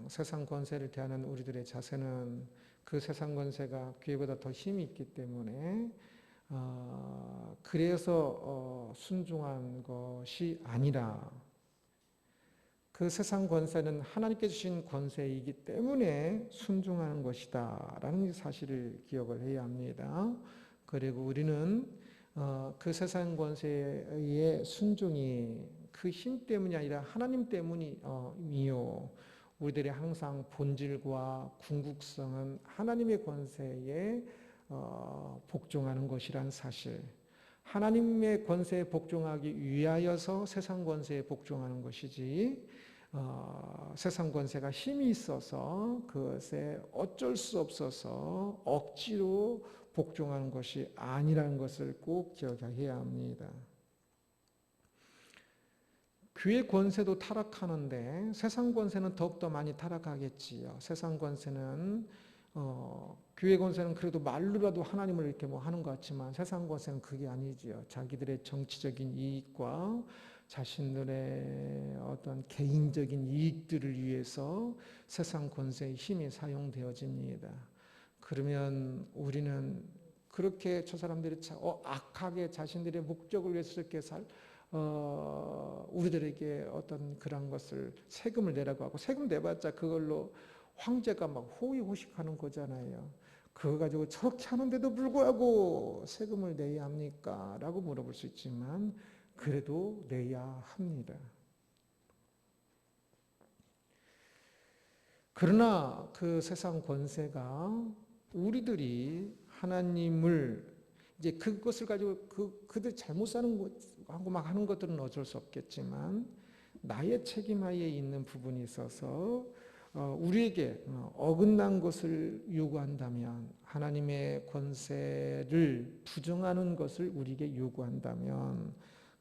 세상 권세를 대하는 우리들의 자세는 그 세상 권세가 교회보다 더 힘이 있기 때문에 그래서 순종한 것이 아니라 그 세상 권세는 하나님께 주신 권세이기 때문에 순종하는 것이다 라는 사실을 기억을 해야 합니다. 그리고 우리는 그 세상 권세의 순종이 그 힘 때문이 아니라 하나님 때문이요. 우리들의 항상 본질과 궁극성은 하나님의 권세에 복종하는 것이란 사실. 하나님의 권세에 복종하기 위하여서 세상 권세에 복종하는 것이지 세상 권세가 힘이 있어서 그것에 어쩔 수 없어서 억지로 복종하는 것이 아니라는 것을 꼭 기억해야 합니다. 교회 권세도 타락하는데 세상 권세는 더욱더 많이 타락하겠지요. 세상 권세는 교회 권세는 그래도 말로라도 하나님을 이렇게 뭐 하는 것 같지만 세상 권세는 그게 아니지요. 자기들의 정치적인 이익과 자신들의 어떤 개인적인 이익들을 위해서 세상 권세의 힘이 사용되어집니다. 그러면 우리는 그렇게 저 사람들이 악하게 자신들의 목적을 위해서 이렇게 우리들에게 어떤 그런 것을 세금을 내라고 하고 세금 내봤자 그걸로 황제가 막 호의호식하는 거잖아요. 그거 가지고 저렇게 하는데도 불구하고 세금을 내야 합니까? 라고 물어볼 수 있지만 그래도 내야 합니다. 그러나 그 세상 권세가 우리들이 하나님을 이제 그것을 가지고 그들 잘못 사는 하고 막 하는 것들은 어쩔 수 없겠지만 나의 책임하에 있는 부분이 있어서 우리에게 어긋난 것을 요구한다면 하나님의 권세를 부정하는 것을 우리에게 요구한다면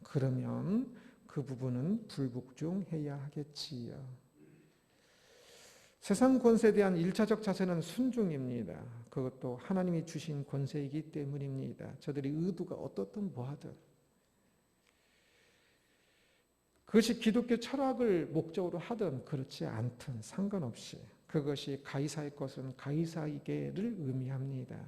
그러면 그 부분은 불복종해야 하겠지요. 세상 권세에 대한 1차적 자세는 순종입니다. 그것도 하나님이 주신 권세이기 때문입니다. 저들이 의도가 어떻든 뭐하든 그것이 기독교 철학을 목적으로 하든 그렇지 않든 상관없이 그것이 가이사의 것은 가이사에게를 의미합니다.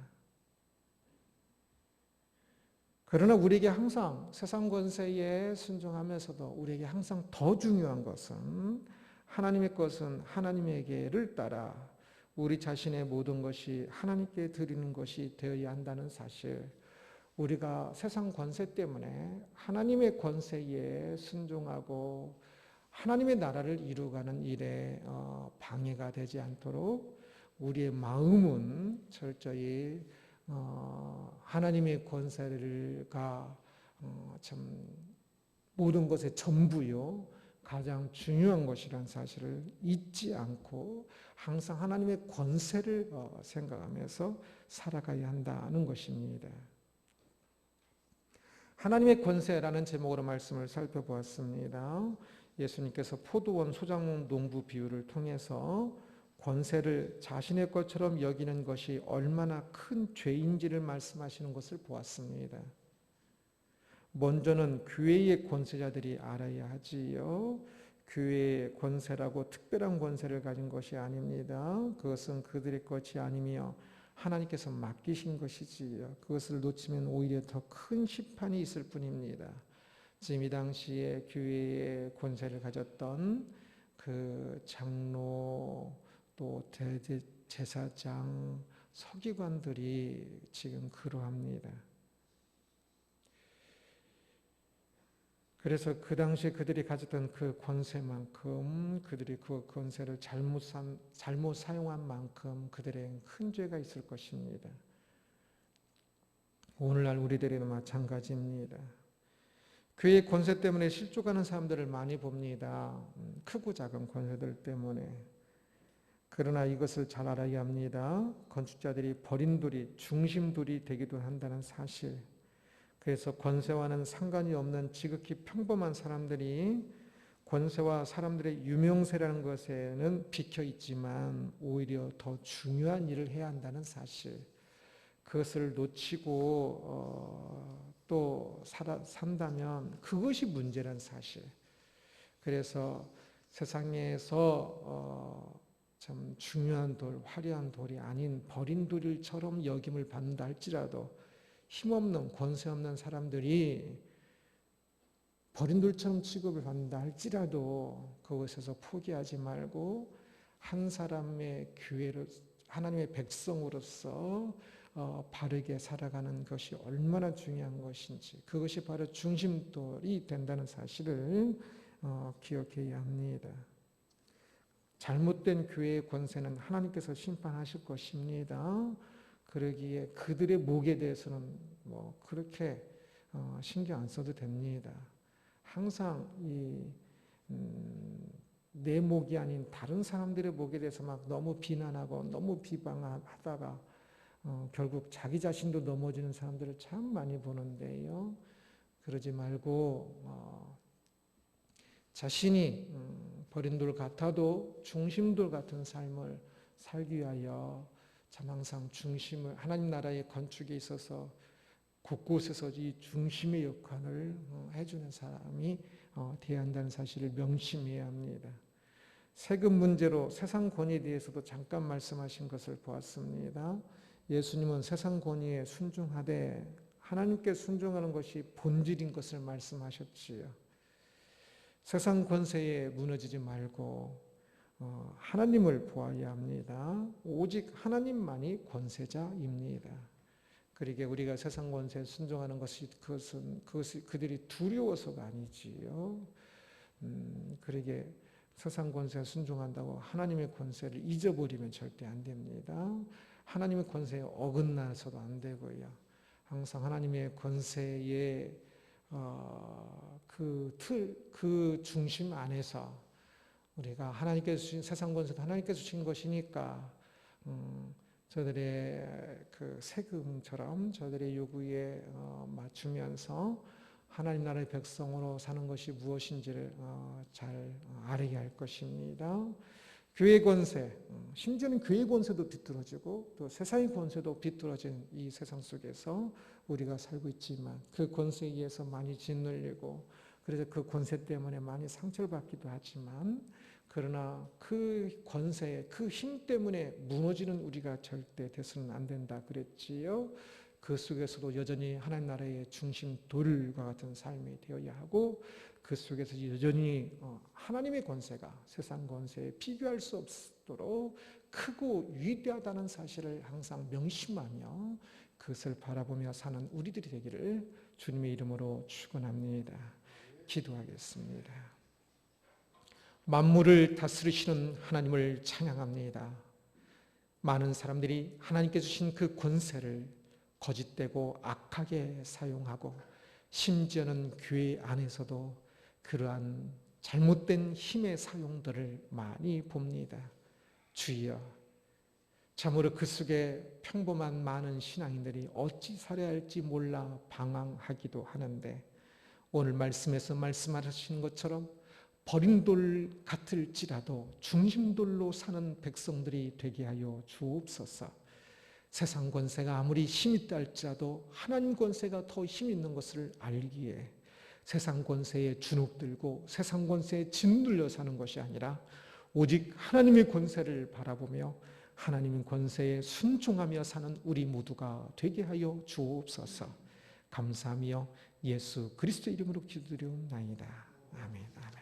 그러나 우리에게 항상 세상 권세에 순종하면서도 우리에게 항상 더 중요한 것은 하나님의 것은 하나님에게를 따라 우리 자신의 모든 것이 하나님께 드리는 것이 되어야 한다는 사실, 우리가 세상 권세 때문에 하나님의 권세에 순종하고 하나님의 나라를 이루어가는 일에 방해가 되지 않도록 우리의 마음은 철저히 하나님의 권세가 참 모든 것의 전부요, 가장 중요한 것이라는 사실을 잊지 않고 항상 하나님의 권세를 생각하면서 살아가야 한다는 것입니다. 하나님의 권세라는 제목으로 말씀을 살펴보았습니다. 예수님께서 포도원 소장 농부 비유를 통해서 권세를 자신의 것처럼 여기는 것이 얼마나 큰 죄인지를 말씀하시는 것을 보았습니다. 먼저는 교회의 권세자들이 알아야 하지요. 교회의 권세라고 특별한 권세를 가진 것이 아닙니다. 그것은 그들의 것이 아니며 하나님께서 맡기신 것이지요. 그것을 놓치면 오히려 더 큰 심판이 있을 뿐입니다. 지금 이 당시에 교회의 권세를 가졌던 그 장로 또 대제사장 서기관들이 지금 그러합니다. 그래서 그 당시에 그들이 가졌던 그 권세만큼 그들이 그 권세를 잘못 사용한 만큼 그들에게 큰 죄가 있을 것입니다. 오늘날 우리들에도 마찬가지입니다. 교회의 권세 때문에 실족하는 사람들을 많이 봅니다. 크고 작은 권세들 때문에. 그러나 이것을 잘 알아야 합니다. 건축자들이 버린 돌이 중심돌이 되기도 한다는 사실. 그래서 권세와는 상관이 없는 지극히 평범한 사람들이 권세와 사람들의 유명세라는 것에는 비켜 있지만 오히려 더 중요한 일을 해야 한다는 사실. 그것을 놓치고 또 산다면 그것이 문제란 사실. 그래서 세상에서 참 중요한 돌, 화려한 돌이 아닌 버린 돌처럼 여김을 받는다 할지라도 힘없는 권세 없는 사람들이 버린 돌처럼 취급을 받는다 할지라도 그것에서 포기하지 말고 한 사람의 교회로 하나님의 백성으로서 바르게 살아가는 것이 얼마나 중요한 것인지, 그것이 바로 중심돌이 된다는 사실을 기억해야 합니다. 잘못된 교회의 권세는 하나님께서 심판하실 것입니다. 그러기에 그들의 목에 대해서는 그렇게 신경 안 써도 됩니다. 항상 내 목이 아닌 다른 사람들의 목에 대해서 막 너무 비난하고 너무 비방하다가 결국 자기 자신도 넘어지는 사람들을 참 많이 보는데요. 그러지 말고 자신이 버린 돌 같아도 중심돌 같은 삶을 살기 위하여 참 항상 중심을, 하나님 나라의 건축에 있어서 곳곳에서 이 중심의 역할을 해주는 사람이 되어야 한다는 사실을 명심해야 합니다. 세금 문제로 세상 권위에 대해서도 잠깐 말씀하신 것을 보았습니다. 예수님은 세상 권위에 순종하되 하나님께 순종하는 것이 본질인 것을 말씀하셨지요. 세상 권세에 무너지지 말고 하나님을 보아야 합니다. 오직 하나님만이 권세자입니다. 그러기에 우리가 세상 권세에 순종하는 것이 그것이 그들이 두려워서가 아니지요. 그러기에 세상 권세에 순종한다고 하나님의 권세를 잊어버리면 절대 안 됩니다. 하나님의 권세에 어긋나서도 안 되고요. 항상 하나님의 권세의 그 중심 안에서 우리가 하나님께서 주신 세상 권세도 하나님께서 주신 것이니까 저들의 그 세금처럼 저들의 요구에 맞추면서 하나님 나라의 백성으로 사는 것이 무엇인지를 잘 알아야 할 것입니다. 교회 권세, 심지어는 교회 권세도 비뚤어지고 또 세상의 권세도 비뚤어진 이 세상 속에서 우리가 살고 있지만 그 권세에 의해서 많이 짓눌리고 그래서 그 권세 때문에 많이 상처를 받기도 하지만 그러나 그 권세의 그 힘 때문에 무너지는 우리가 절대 돼서는 안 된다 그랬지요. 그 속에서도 여전히 하나님 나라의 중심 돌과 같은 삶이 되어야 하고, 그 속에서 여전히 하나님의 권세가 세상 권세에 비교할 수 없도록 크고 위대하다는 사실을 항상 명심하며 그것을 바라보며 사는 우리들이 되기를 주님의 이름으로 축원합니다. 기도하겠습니다. 만물을 다스리시는 하나님을 찬양합니다. 많은 사람들이 하나님께 주신 그 권세를 거짓되고 악하게 사용하고, 심지어는 교회 안에서도 그러한 잘못된 힘의 사용들을 많이 봅니다. 주여, 참으로 그 속에 평범한 많은 신앙인들이 어찌 살아야 할지 몰라 방황하기도 하는데, 오늘 말씀에서 말씀하신 것처럼 버린 돌 같을지라도 중심돌로 사는 백성들이 되게 하여 주옵소서. 세상 권세가 아무리 힘이 있다 할지라도 하나님 권세가 더 힘 있는 것을 알기에 세상 권세에 주눅들고 세상 권세에 짓눌려 사는 것이 아니라 오직 하나님의 권세를 바라보며 하나님의 권세에 순종하며 사는 우리 모두가 되게 하여 주옵소서. 감사하며 예수 그리스도 이름으로 기도드리옵나이다. 아멘. 아멘.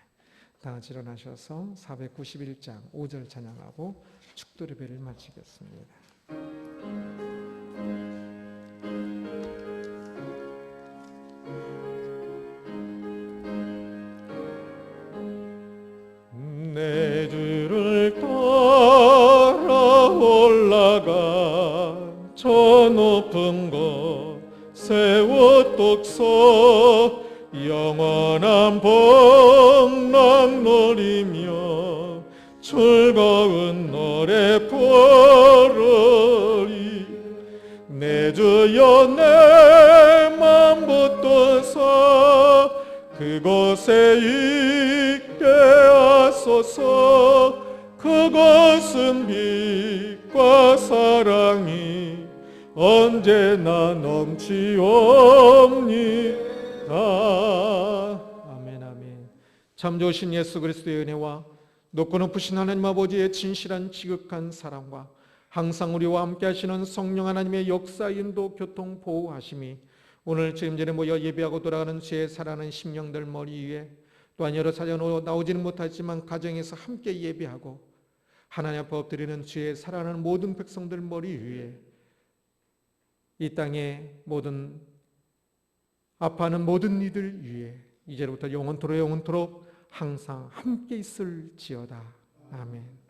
다 같이 일어나셔서 491장 5절 찬양하고 축도 예배를 마치겠습니다. 내 주를 따라 올라가 저 높은 곳 세워 독서 영원한 복락 누리며 즐거운 노래 부르리. 내 주여 내 맘 붙들사 그곳에 있게 하소서. 그것은 빛과 사랑이 언제나 넘치옵니다. 아멘. 아멘. 참 좋으신 예수 그리스도의 은혜와 높고 높으신 하나님 아버지의 진실한 지극한 사랑과 항상 우리와 함께 하시는 성령 하나님의 역사 인도 교통 보호하심이 오늘 지금 전에 모여 예배하고 돌아가는 죄에 살아가는 심령들 머리 위에, 또한 여러 사정으로 나오지는 못하지만 가정에서 함께 예배하고 하나님 앞에 엎드리는 죄에 살아가는 모든 백성들 머리 위에, 이 땅의 모든 아파하는 모든 이들 위에 이제부터 영원토록 항상 함께 있을지어다. 아멘.